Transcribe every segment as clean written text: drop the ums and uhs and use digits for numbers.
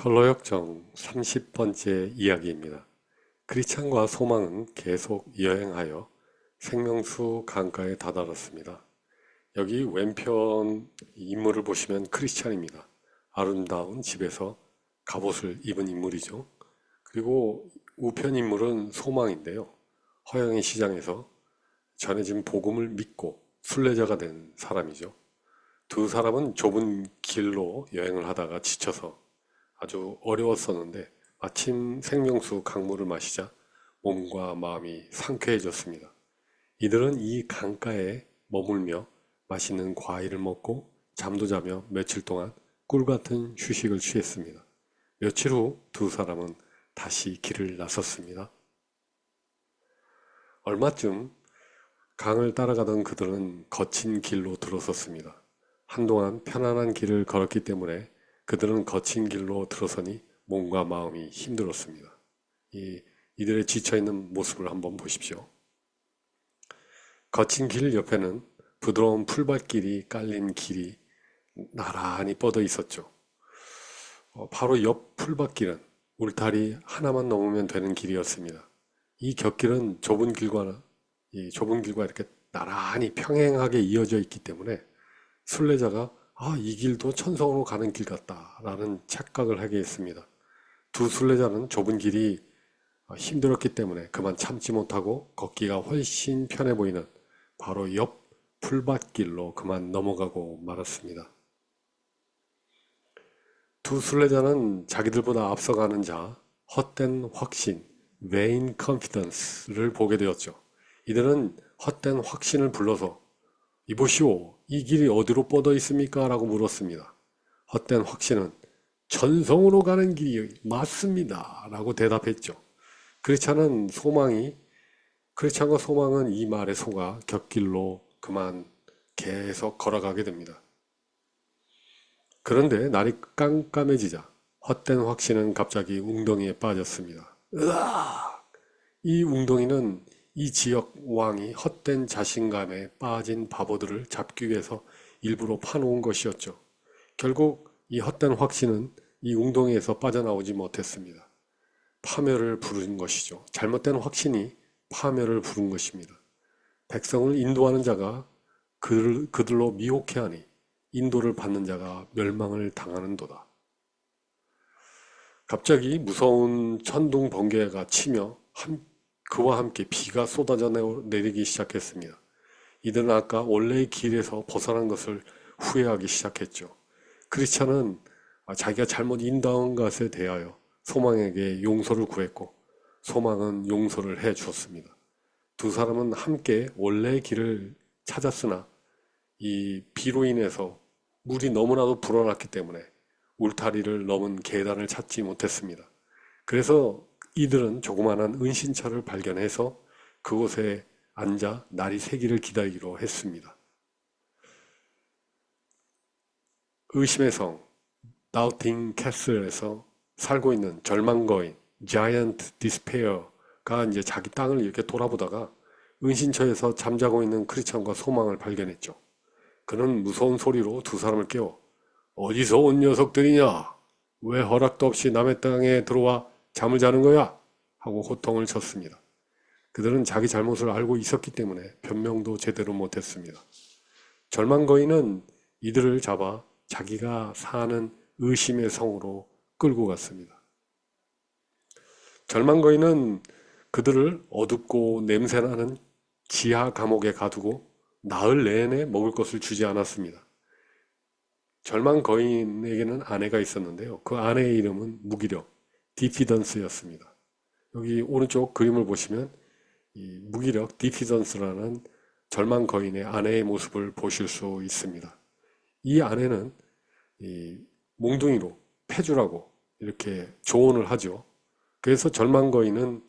철로역정 30번째 이야기입니다. 크리스찬과 소망은 계속 여행하여 생명수 강가에 다다랐습니다. 여기 왼편 인물을 보시면 크리스찬입니다. 아름다운 집에서 갑옷을 입은 인물이죠. 그리고 우편 인물은 소망인데요. 허영의 시장에서 전해진 복음을 믿고 순례자가 된 사람이죠. 두 사람은 좁은 길로 여행을 하다가 지쳐서 아주 어려웠었는데 마침 생명수 강물을 마시자 몸과 마음이 상쾌해졌습니다. 이들은 이 강가에 머물며 맛있는 과일을 먹고 잠도 자며 며칠 동안 꿀같은 휴식을 취했습니다. 며칠 후 두 사람은 다시 길을 나섰습니다. 얼마쯤 강을 따라가던 그들은 거친 길로 들어섰습니다. 한동안 편안한 길을 걸었기 때문에 그들은 거친 길로 들어서니 몸과 마음이 힘들었습니다. 이들의 지쳐있는 모습을 한번 보십시오. 거친 길 옆에는 부드러운 풀밭길이 깔린 길이 나란히 뻗어 있었죠. 바로 옆 풀밭길은 울타리 하나만 넘으면 되는 길이었습니다. 이 곁길은 좁은 길과 이렇게 나란히 평행하게 이어져 있기 때문에 순례자가 이 길도 천성으로 가는 길 같다라는 착각을 하게 했습니다. 두 순례자는 좁은 길이 힘들었기 때문에 그만 참지 못하고 걷기가 훨씬 편해 보이는 바로 옆 풀밭길로 그만 넘어가고 말았습니다. 두 순례자는 자기들보다 앞서가는 자, 헛된 확신, vain confidence를 보게 되었죠. 이들은 헛된 확신을 불러서 이보시오, 이 길이 어디로 뻗어 있습니까? 라고 물었습니다. 헛된 확신은 전성으로 가는 길이 맞습니다. 라고 대답했죠. 크리스찬과 소망은 이 말에 속아 곁길로 그만 계속 걸어가게 됩니다. 그런데 날이 깜깜해지자 헛된 확신은 갑자기 웅덩이에 빠졌습니다. 으악! 이 웅덩이는 이 지역 왕이 헛된 자신감에 빠진 바보들을 잡기 위해서 일부러 파놓은 것이었죠. 결국 이 헛된 확신은 이 웅덩이에서 빠져나오지 못했습니다. 파멸을 부른 것이죠. 잘못된 확신이 파멸을 부른 것입니다. 백성을 인도하는 자가 그들로 미혹해하니 인도를 받는 자가 멸망을 당하는도다. 갑자기 무서운 천둥 번개가 치며 그와 함께 비가 쏟아져 내리기 시작했습니다. 이들은 아까 원래의 길에서 벗어난 것을 후회하기 시작했죠. 크리스찬은 자기가 잘못 인도한 것에 대하여 소망에게 용서를 구했고 소망은 용서를 해 주었습니다. 두 사람은 함께 원래의 길을 찾았으나 이 비로 인해서 물이 너무나도 불어났기 때문에 울타리를 넘은 계단을 찾지 못했습니다. 그래서 이들은 조그마한 은신처를 발견해서 그곳에 앉아 날이 새기를 기다리기로 했습니다. 의심의 성, 나우팅 캐슬에서 살고 있는 절망거인, 자이언트 디스페어가 이제 자기 땅을 이렇게 돌아보다가 은신처에서 잠자고 있는 크리스찬과 소망을 발견했죠. 그는 무서운 소리로 두 사람을 깨워 어디서 온 녀석들이냐? 왜 허락도 없이 남의 땅에 들어와 잠을 자는 거야? 하고 호통을 쳤습니다. 그들은 자기 잘못을 알고 있었기 때문에 변명도 제대로 못했습니다. 절망거인은 이들을 잡아 자기가 사는 의심의 성으로 끌고 갔습니다. 절망거인은 그들을 어둡고 냄새나는 지하 감옥에 가두고 나흘 내내 먹을 것을 주지 않았습니다. 절망 거인에게는 아내가 있었는데요. 그 아내의 이름은 무기력, 디피던스였습니다. 여기 오른쪽 그림을 보시면 이 무기력, 디피던스라는 절망 거인의 아내의 모습을 보실 수 있습니다. 이 아내는 이 몽둥이로 패주라고 이렇게 조언을 하죠. 그래서 절망 거인은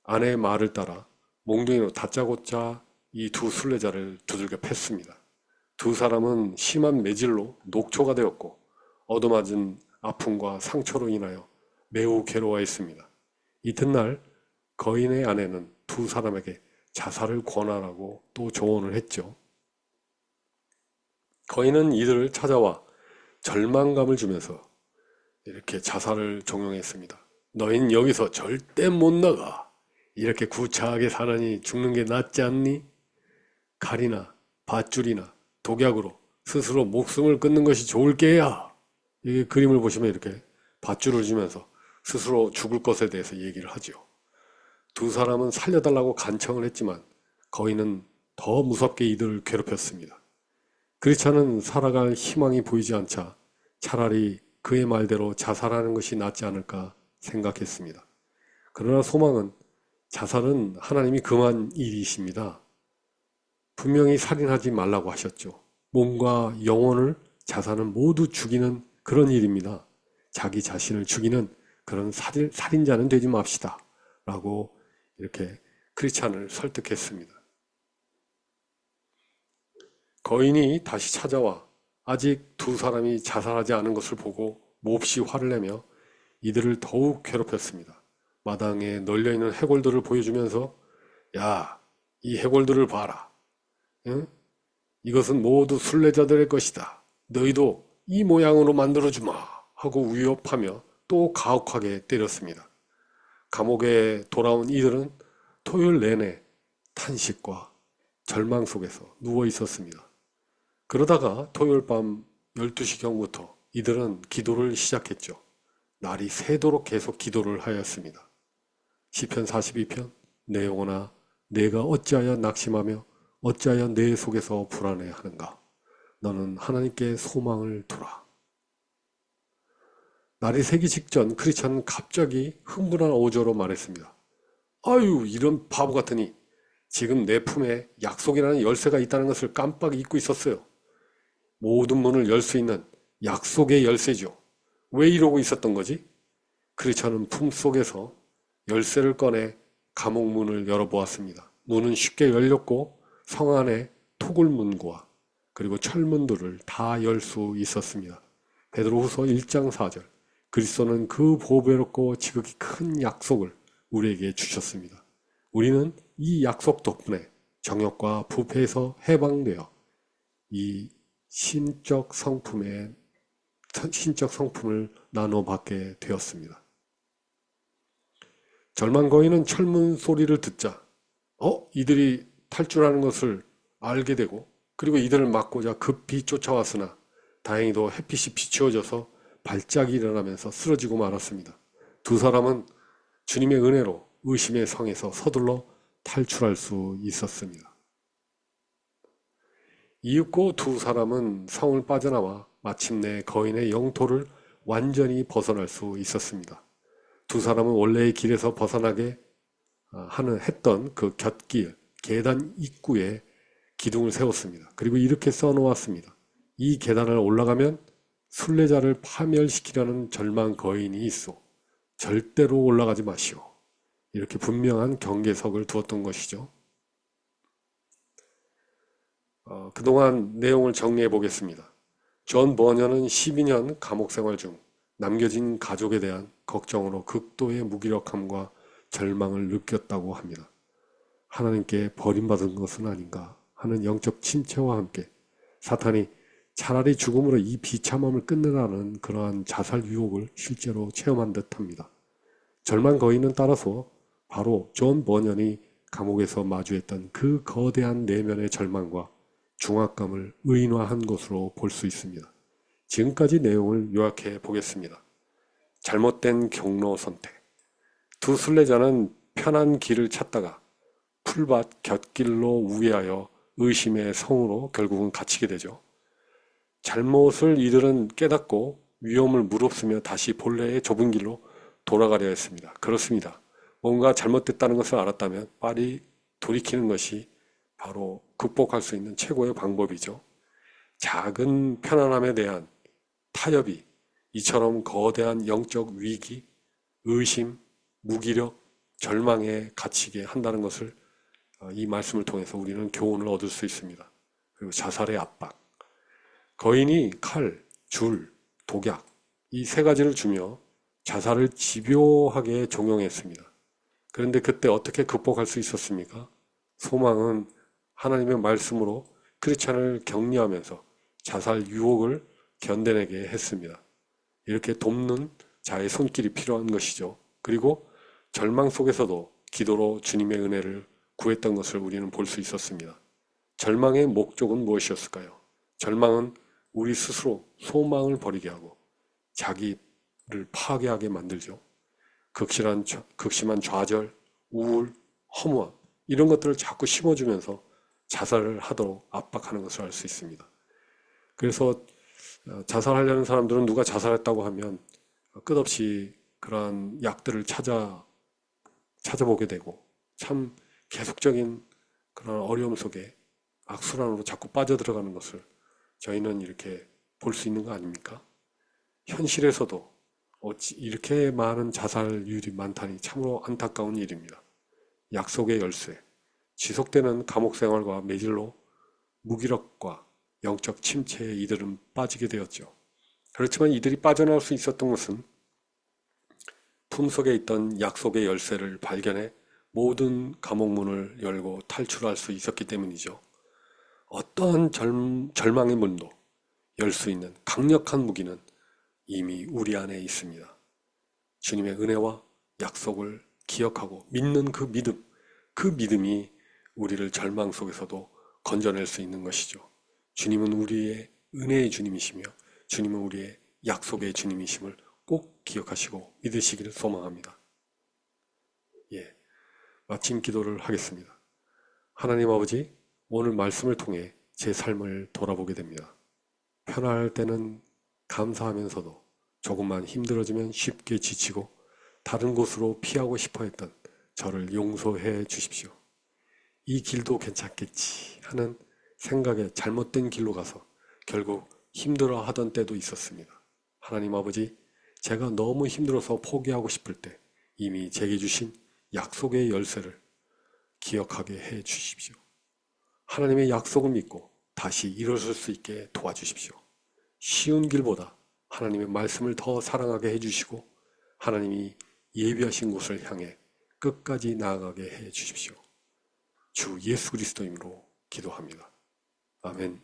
아내의 말을 따라 몽둥이로 다짜고짜 이 두 순례자를 두들겨 팼습니다. 두 사람은 심한 매질로 녹초가 되었고 얻어맞은 아픔과 상처로 인하여 매우 괴로워했습니다. 이튿날 거인의 아내는 두 사람에게 자살을 권하라고 또 조언을 했죠. 거인은 이들을 찾아와 절망감을 주면서 이렇게 자살을 종용했습니다. 너희는 여기서 절대 못 나가. 이렇게 구차하게 사느니 죽는 게 낫지 않니? 칼이나 밧줄이나 독약으로 스스로 목숨을 끊는 것이 좋을 게야. 이 그림을 보시면 이렇게 밧줄을 주면서 스스로 죽을 것에 대해서 얘기를 하죠. 두 사람은 살려달라고 간청을 했지만 거인은 더 무섭게 이들을 괴롭혔습니다. 크리스찬은 살아갈 희망이 보이지 않자 차라리 그의 말대로 자살하는 것이 낫지 않을까 생각했습니다. 그러나 소망은 자살은 하나님이 금한 일이십니다. 분명히 살인하지 말라고 하셨죠. 몸과 영혼을 자살은 모두 죽이는 그런 일입니다. 자기 자신을 죽이는 그런 살인자는 되지 맙시다. 라고 이렇게 크리스찬을 설득했습니다. 거인이 다시 찾아와 아직 두 사람이 자살하지 않은 것을 보고 몹시 화를 내며 이들을 더욱 괴롭혔습니다. 마당에 널려있는 해골들을 보여주면서 야, 이 해골들을 봐라. 응? 이것은 모두 순례자들의 것이다. 너희도 이 모양으로 만들어주마 하고 위협하며 또 가혹하게 때렸습니다. 감옥에 돌아온 이들은 토요일 내내 탄식과 절망 속에서 누워 있었습니다. 그러다가 토요일 밤 12시경부터 이들은 기도를 시작했죠. 날이 새도록 계속 기도를 하였습니다. 시편 42편 내 영혼아 내가 어찌하여 낙심하며 어찌하여 내 속에서 불안해하는가. 너는 하나님께 소망을 두라. 날이 새기 직전 크리스찬은 갑자기 흥분한 어조로 말했습니다. 아유 이런 바보 같으니 지금 내 품에 약속이라는 열쇠가 있다는 것을 깜빡 잊고 있었어요. 모든 문을 열 수 있는 약속의 열쇠죠. 왜 이러고 있었던 거지? 크리스찬은 품속에서 열쇠를 꺼내 감옥 문을 열어보았습니다. 문은 쉽게 열렸고 성 안에 토굴문과 그리고 철문들을 다 열 수 있었습니다. 베드로후서 1장 4절 그리스도는 그 보배롭고 지극히 큰 약속을 우리에게 주셨습니다. 우리는 이 약속 덕분에 정욕과 부패에서 해방되어 이 신적 성품을 나눠받게 되었습니다. 절망 거인은 철문 소리를 듣자 이들이 탈출하는 것을 알게 되고 그리고 이들을 막고자 급히 쫓아왔으나 다행히도 햇빛이 비추어져서 발작이 일어나면서 쓰러지고 말았습니다. 두 사람은 주님의 은혜로 의심의 성에서 서둘러 탈출할 수 있었습니다. 이윽고 두 사람은 성을 빠져나와 마침내 거인의 영토를 완전히 벗어날 수 있었습니다. 두 사람은 원래의 길에서 벗어나게 했던 그 곁길, 계단 입구에 기둥을 세웠습니다. 그리고 이렇게 써놓았습니다. 이 계단을 올라가면 순례자를 파멸시키려는 절망 거인이 있어 절대로 올라가지 마시오. 이렇게 분명한 경계석을 두었던 것이죠. 그동안 내용을 정리해 보겠습니다. 존 버녀는 12년 감옥 생활 중 남겨진 가족에 대한 걱정으로 극도의 무기력함과 절망을 느꼈다고 합니다. 하나님께 버림받은 것은 아닌가 하는 영적 침체와 함께 사탄이 차라리 죽음으로 이 비참함을 끝내라는 그러한 자살 유혹을 실제로 체험한 듯합니다. 절망 거인은 따라서 바로 존 버년이 감옥에서 마주했던 그 거대한 내면의 절망과 중압감을 의인화한 것으로 볼 수 있습니다. 지금까지 내용을 요약해 보겠습니다. 잘못된 경로 선택. 두 순례자는 편한 길을 찾다가 풀밭 곁길로 우회하여 의심의 성으로 결국은 갇히게 되죠. 잘못을 이들은 깨닫고 위험을 무릅쓰며 다시 본래의 좁은 길로 돌아가려 했습니다. 그렇습니다. 뭔가 잘못됐다는 것을 알았다면 빨리 돌이키는 것이 바로 극복할 수 있는 최고의 방법이죠. 작은 편안함에 대한 타협이 이처럼 거대한 영적 위기, 의심, 무기력, 절망에 갇히게 한다는 것을 이 말씀을 통해서 우리는 교훈을 얻을 수 있습니다. 그리고 자살의 압박. 거인이 칼, 줄, 독약 이 세 가지를 주며 자살을 집요하게 종용했습니다. 그런데 그때 어떻게 극복할 수 있었습니까? 소망은 하나님의 말씀으로 크리스찬을 격려하면서 자살 유혹을 견뎌내게 했습니다. 이렇게 돕는 자의 손길이 필요한 것이죠. 그리고 절망 속에서도 기도로 주님의 은혜를 구했던 것을 우리는 볼 수 있었습니다. 절망의 목적은 무엇이었을까요? 절망은 우리 스스로 소망을 버리게 하고 자기를 파괴하게 만들죠. 극심한 좌절, 우울, 허무함 이런 것들을 자꾸 심어주면서 자살을 하도록 압박하는 것을 알 수 있습니다. 그래서 자살하려는 사람들은 누가 자살했다고 하면 끝없이 그러한 약들을 찾아보게 되고 참 계속적인 그런 어려움 속에 악순환으로 자꾸 빠져들어가는 것을 저희는 이렇게 볼 수 있는 거 아닙니까? 현실에서도 어찌 이렇게 많은 자살률이 많다니 참으로 안타까운 일입니다. 약속의 열쇠, 지속되는 감옥 생활과 매질로 무기력과 영적 침체에 이들은 빠지게 되었죠. 그렇지만 이들이 빠져나올 수 있었던 것은 품속에 있던 약속의 열쇠를 발견해 모든 감옥문을 열고 탈출할 수 있었기 때문이죠. 어떠한 절망의 문도 열 수 있는 강력한 무기는 이미 우리 안에 있습니다. 주님의 은혜와 약속을 기억하고 믿는 그 믿음이 우리를 절망 속에서도 건져낼 수 있는 것이죠. 주님은 우리의 은혜의 주님이시며 주님은 우리의 약속의 주님이심을 꼭 기억하시고 믿으시기를 소망합니다. 마침 기도를 하겠습니다. 하나님 아버지, 오늘 말씀을 통해 제 삶을 돌아보게 됩니다. 편할 때는 감사하면서도 조금만 힘들어지면 쉽게 지치고 다른 곳으로 피하고 싶어 했던 저를 용서해 주십시오. 이 길도 괜찮겠지 하는 생각에 잘못된 길로 가서 결국 힘들어 하던 때도 있었습니다. 하나님 아버지, 제가 너무 힘들어서 포기하고 싶을 때 이미 제게 주신 약속의 열쇠를 기억하게 해 주십시오. 하나님의 약속을 믿고 다시 일어설 수 있게 도와주십시오. 쉬운 길보다 하나님의 말씀을 더 사랑하게 해주시고 하나님이 예비하신 곳을 향해 끝까지 나아가게 해 주십시오. 주 예수 그리스도 이름으로 기도합니다. 아멘.